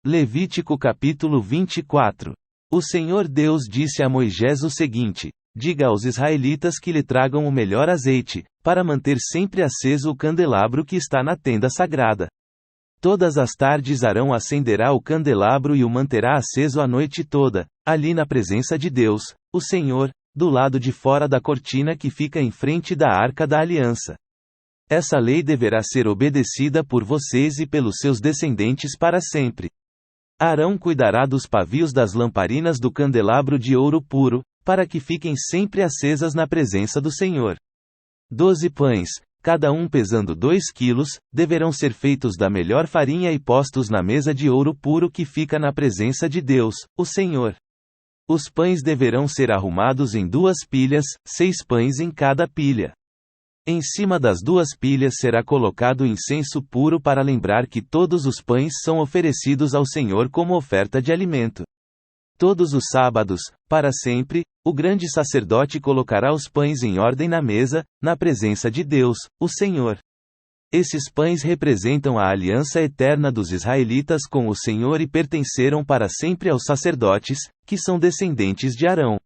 Levítico capítulo 24. O Senhor Deus disse a Moisés o seguinte: diga aos israelitas que lhe tragam o melhor azeite, para manter sempre aceso o candelabro que está na tenda sagrada. Todas as tardes Arão acenderá o candelabro e o manterá aceso a noite toda, ali na presença de Deus, o Senhor, do lado de fora da cortina que fica em frente da Arca da Aliança. Essa lei deverá ser obedecida por vocês e pelos seus descendentes para sempre. Arão cuidará dos pavios das lamparinas do candelabro de ouro puro, para que fiquem sempre acesas na presença do Senhor. 12 pães, cada um pesando 2 quilos, deverão ser feitos da melhor farinha e postos na mesa de ouro puro que fica na presença de Deus, o Senhor. Os pães deverão ser arrumados em 2 pilhas, 6 pães em cada pilha. Em cima das 2 pilhas será colocado incenso puro para lembrar que todos os pães são oferecidos ao Senhor como oferta de alimento. Todos os sábados, para sempre, o grande sacerdote colocará os pães em ordem na mesa, na presença de Deus, o Senhor. Esses pães representam a aliança eterna dos israelitas com o Senhor e pertenceram para sempre aos sacerdotes, que são descendentes de Arão.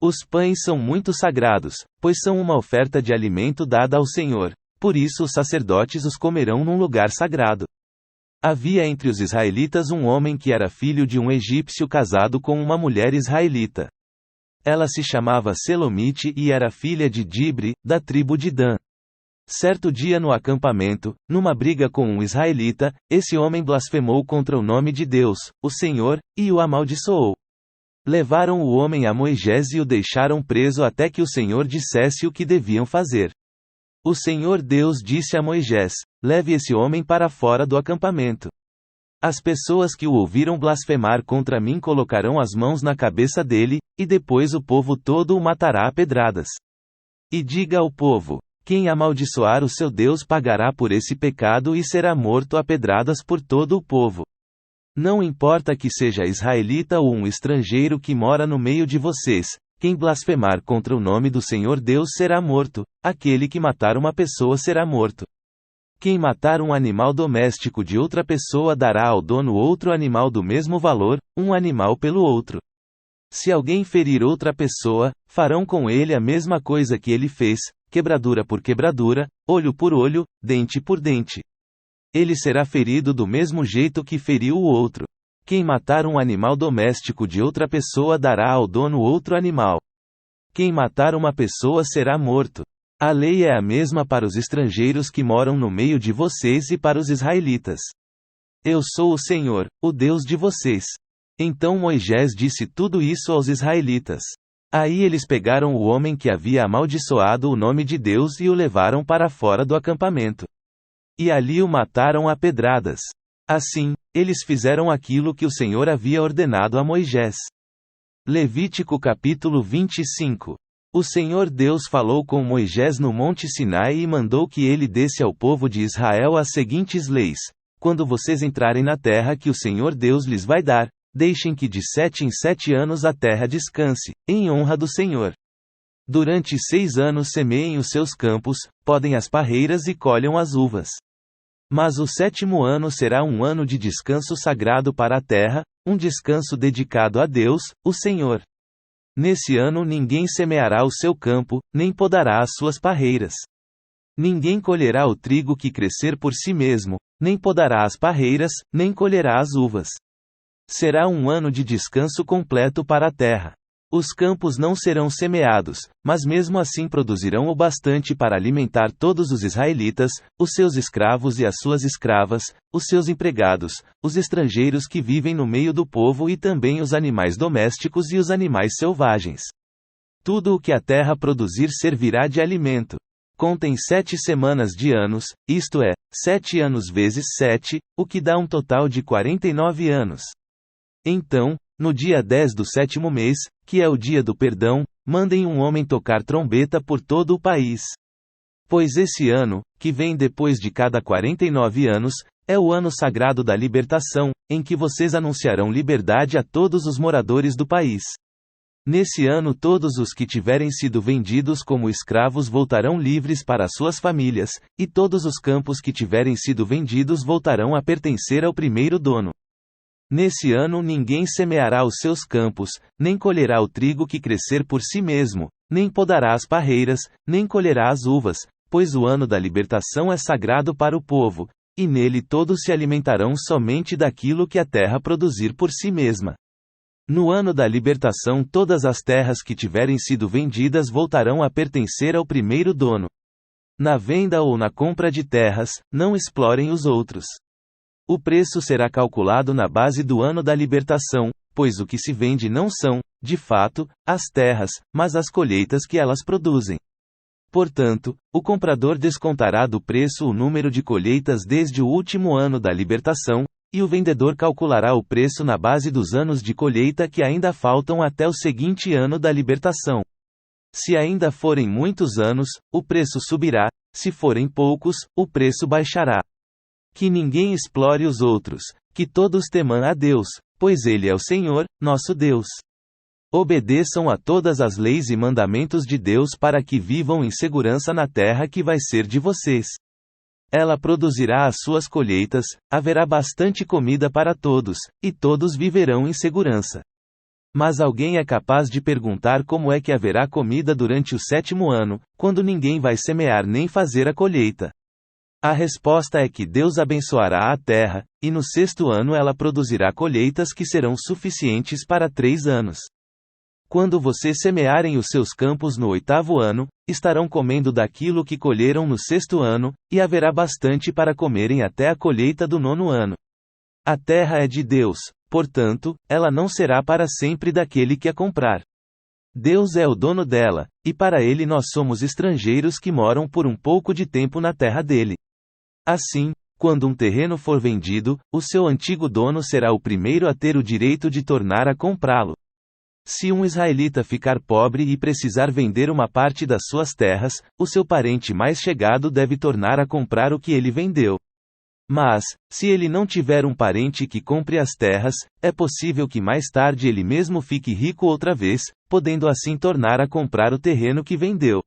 Os pães são muito sagrados, pois são uma oferta de alimento dada ao Senhor, por isso os sacerdotes os comerão num lugar sagrado. Havia entre os israelitas um homem que era filho de um egípcio casado com uma mulher israelita. Ela se chamava Selomite e era filha de Dibre, da tribo de Dan. Certo dia no acampamento, numa briga com um israelita, esse homem blasfemou contra o nome de Deus, o Senhor, e o amaldiçoou. Levaram o homem a Moisés e o deixaram preso até que o Senhor dissesse o que deviam fazer. O Senhor Deus disse a Moisés: leve esse homem para fora do acampamento. As pessoas que o ouviram blasfemar contra mim colocarão as mãos na cabeça dele, e depois o povo todo o matará a pedradas. E diga ao povo: quem amaldiçoar o seu Deus pagará por esse pecado e será morto a pedradas por todo o povo. Não importa que seja israelita ou um estrangeiro que mora no meio de vocês, quem blasfemar contra o nome do Senhor Deus será morto, aquele que matar uma pessoa será morto. Quem matar um animal doméstico de outra pessoa dará ao dono outro animal do mesmo valor, um animal pelo outro. Se alguém ferir outra pessoa, farão com ele a mesma coisa que ele fez, quebradura por quebradura, olho por olho, dente por dente. Ele será ferido do mesmo jeito que feriu o outro. Quem matar um animal doméstico de outra pessoa dará ao dono outro animal. Quem matar uma pessoa será morto. A lei é a mesma para os estrangeiros que moram no meio de vocês e para os israelitas. Eu sou o Senhor, o Deus de vocês. Então Moisés disse tudo isso aos israelitas. Aí eles pegaram o homem que havia amaldiçoado o nome de Deus e o levaram para fora do acampamento. E ali o mataram a pedradas. Assim, eles fizeram aquilo que o Senhor havia ordenado a Moisés. Levítico capítulo 25. O Senhor Deus falou com Moisés no Monte Sinai e mandou que ele desse ao povo de Israel as seguintes leis: quando vocês entrarem na terra que o Senhor Deus lhes vai dar, deixem que de 7 em 7 anos a terra descanse, em honra do Senhor. Durante 6 anos semeiem os seus campos, podem as parreiras e colham as uvas. Mas o 7º ano será um ano de descanso sagrado para a terra, um descanso dedicado a Deus, o Senhor. Nesse ano ninguém semeará o seu campo, nem podará as suas parreiras. Ninguém colherá o trigo que crescer por si mesmo, nem podará as parreiras, nem colherá as uvas. Será um ano de descanso completo para a terra. Os campos não serão semeados, mas mesmo assim produzirão o bastante para alimentar todos os israelitas, os seus escravos e as suas escravas, os seus empregados, os estrangeiros que vivem no meio do povo e também os animais domésticos e os animais selvagens. Tudo o que a terra produzir servirá de alimento. Contem 7 semanas de anos, isto é, 7 anos vezes 7, o que dá um total de 49 anos. Então, no dia 10 do 7º mês, que é o dia do perdão, mandem um homem tocar trombeta por todo o país. Pois esse ano, que vem depois de cada 49 anos, é o ano sagrado da libertação, em que vocês anunciarão liberdade a todos os moradores do país. Nesse ano todos os que tiverem sido vendidos como escravos voltarão livres para suas famílias, e todos os campos que tiverem sido vendidos voltarão a pertencer ao primeiro dono. Nesse ano ninguém semeará os seus campos, nem colherá o trigo que crescer por si mesmo, nem podará as parreiras, nem colherá as uvas, pois o ano da libertação é sagrado para o povo, e nele todos se alimentarão somente daquilo que a terra produzir por si mesma. No ano da libertação todas as terras que tiverem sido vendidas voltarão a pertencer ao primeiro dono. Na venda ou na compra de terras, não explorem os outros. O preço será calculado na base do ano da libertação, pois o que se vende não são, de fato, as terras, mas as colheitas que elas produzem. Portanto, o comprador descontará do preço o número de colheitas desde o último ano da libertação, e o vendedor calculará o preço na base dos anos de colheita que ainda faltam até o seguinte ano da libertação. Se ainda forem muitos anos, o preço subirá, se forem poucos, o preço baixará. Que ninguém explore os outros, que todos temam a Deus, pois Ele é o Senhor, nosso Deus. Obedeçam a todas as leis e mandamentos de Deus para que vivam em segurança na terra que vai ser de vocês. Ela produzirá as suas colheitas, haverá bastante comida para todos, e todos viverão em segurança. Mas alguém é capaz de perguntar como é que haverá comida durante o 7º ano, quando ninguém vai semear nem fazer a colheita. A resposta é que Deus abençoará a terra, e no 6º ano ela produzirá colheitas que serão suficientes para 3 anos. Quando vocês semearem os seus campos no 8º ano, estarão comendo daquilo que colheram no 6º ano, e haverá bastante para comerem até a colheita do 9º ano. A terra é de Deus, portanto, ela não será para sempre daquele que a comprar. Deus é o dono dela, e para ele nós somos estrangeiros que moram por um pouco de tempo na terra dele. Assim, quando um terreno for vendido, o seu antigo dono será o primeiro a ter o direito de tornar a comprá-lo. Se um israelita ficar pobre e precisar vender uma parte das suas terras, o seu parente mais chegado deve tornar a comprar o que ele vendeu. Mas, se ele não tiver um parente que compre as terras, é possível que mais tarde ele mesmo fique rico outra vez, podendo assim tornar a comprar o terreno que vendeu.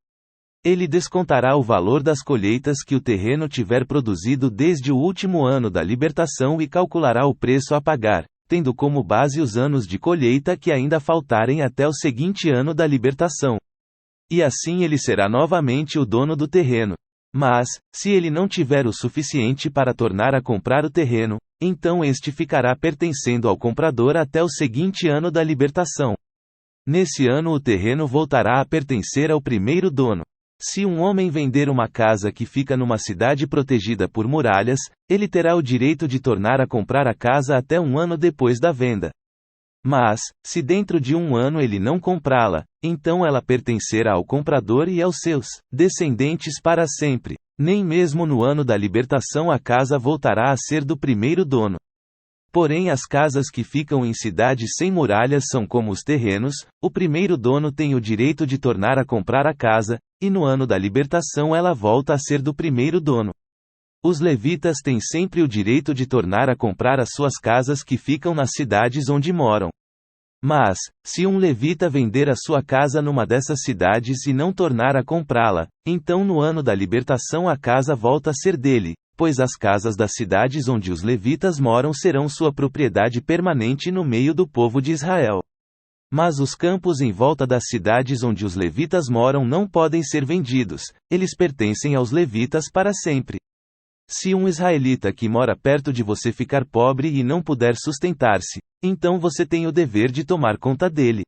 Ele descontará o valor das colheitas que o terreno tiver produzido desde o último ano da libertação e calculará o preço a pagar, tendo como base os anos de colheita que ainda faltarem até o seguinte ano da libertação. E assim ele será novamente o dono do terreno. Mas, se ele não tiver o suficiente para tornar a comprar o terreno, então este ficará pertencendo ao comprador até o seguinte ano da libertação. Nesse ano o terreno voltará a pertencer ao primeiro dono. Se um homem vender uma casa que fica numa cidade protegida por muralhas, ele terá o direito de tornar a comprar a casa até um ano depois da venda. Mas, se dentro de um ano ele não comprá-la, então ela pertencerá ao comprador e aos seus descendentes para sempre. Nem mesmo no ano da libertação a casa voltará a ser do primeiro dono. Porém as casas que ficam em cidades sem muralhas são como os terrenos, o primeiro dono tem o direito de tornar a comprar a casa, e no ano da libertação ela volta a ser do primeiro dono. Os levitas têm sempre o direito de tornar a comprar as suas casas que ficam nas cidades onde moram. Mas, se um levita vender a sua casa numa dessas cidades e não tornar a comprá-la, então no ano da libertação a casa volta a ser dele, pois as casas das cidades onde os levitas moram serão sua propriedade permanente no meio do povo de Israel. Mas os campos em volta das cidades onde os levitas moram não podem ser vendidos, eles pertencem aos levitas para sempre. Se um israelita que mora perto de você ficar pobre e não puder sustentar-se, então você tem o dever de tomar conta dele.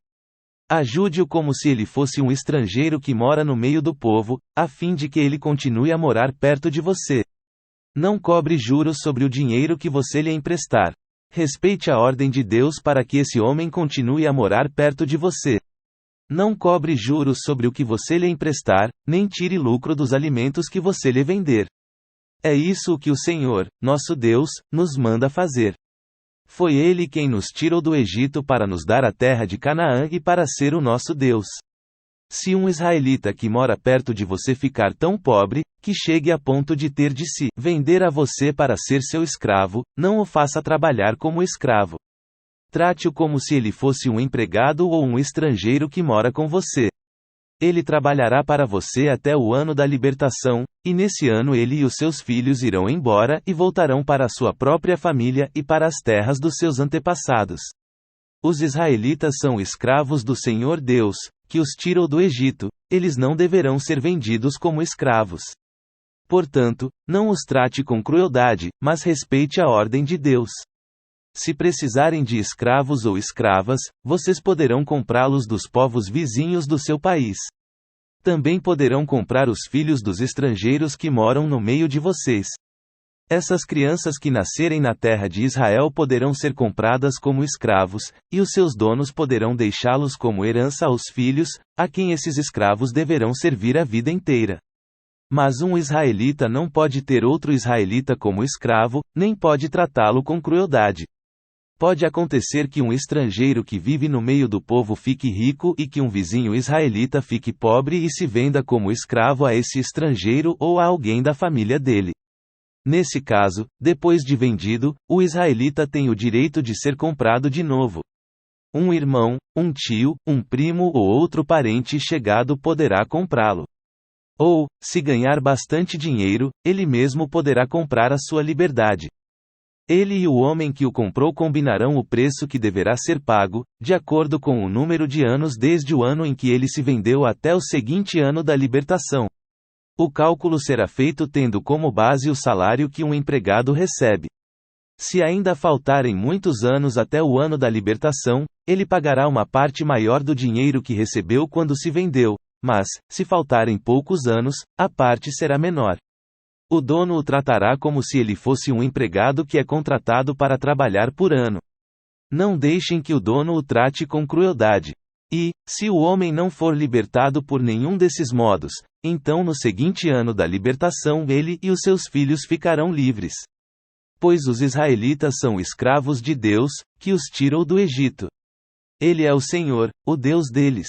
Ajude-o como se ele fosse um estrangeiro que mora no meio do povo, a fim de que ele continue a morar perto de você. Não cobre juros sobre o dinheiro que você lhe emprestar. Respeite a ordem de Deus para que esse homem continue a morar perto de você. Não cobre juros sobre o que você lhe emprestar, nem tire lucro dos alimentos que você lhe vender. É isso o que o Senhor, nosso Deus, nos manda fazer. Foi Ele quem nos tirou do Egito para nos dar a terra de Canaã e para ser o nosso Deus. Se um israelita que mora perto de você ficar tão pobre, que chegue a ponto de ter de se vender a você para ser seu escravo, não o faça trabalhar como escravo. Trate-o como se ele fosse um empregado ou um estrangeiro que mora com você. Ele trabalhará para você até o ano da libertação, e nesse ano ele e os seus filhos irão embora e voltarão para a sua própria família e para as terras dos seus antepassados. Os israelitas são escravos do Senhor Deus, que os tirou do Egito. Eles não deverão ser vendidos como escravos. Portanto, não os trate com crueldade, mas respeite a ordem de Deus. Se precisarem de escravos ou escravas, vocês poderão comprá-los dos povos vizinhos do seu país. Também poderão comprar os filhos dos estrangeiros que moram no meio de vocês. Essas crianças que nascerem na terra de Israel poderão ser compradas como escravos, e os seus donos poderão deixá-los como herança aos filhos, a quem esses escravos deverão servir a vida inteira. Mas um israelita não pode ter outro israelita como escravo, nem pode tratá-lo com crueldade. Pode acontecer que um estrangeiro que vive no meio do povo fique rico e que um vizinho israelita fique pobre e se venda como escravo a esse estrangeiro ou a alguém da família dele. Nesse caso, depois de vendido, o israelita tem o direito de ser comprado de novo. Um irmão, um tio, um primo ou outro parente chegado poderá comprá-lo. Ou, se ganhar bastante dinheiro, ele mesmo poderá comprar a sua liberdade. Ele e o homem que o comprou combinarão o preço que deverá ser pago, de acordo com o número de anos desde o ano em que ele se vendeu até o seguinte ano da libertação. O cálculo será feito tendo como base o salário que um empregado recebe. Se ainda faltarem muitos anos até o ano da libertação, ele pagará uma parte maior do dinheiro que recebeu quando se vendeu, mas, se faltarem poucos anos, a parte será menor. O dono o tratará como se ele fosse um empregado que é contratado para trabalhar por ano. Não deixem que o dono o trate com crueldade. E, se o homem não for libertado por nenhum desses modos, então no seguinte ano da libertação ele e os seus filhos ficarão livres. Pois os israelitas são escravos de Deus, que os tirou do Egito. Ele é o Senhor, o Deus deles.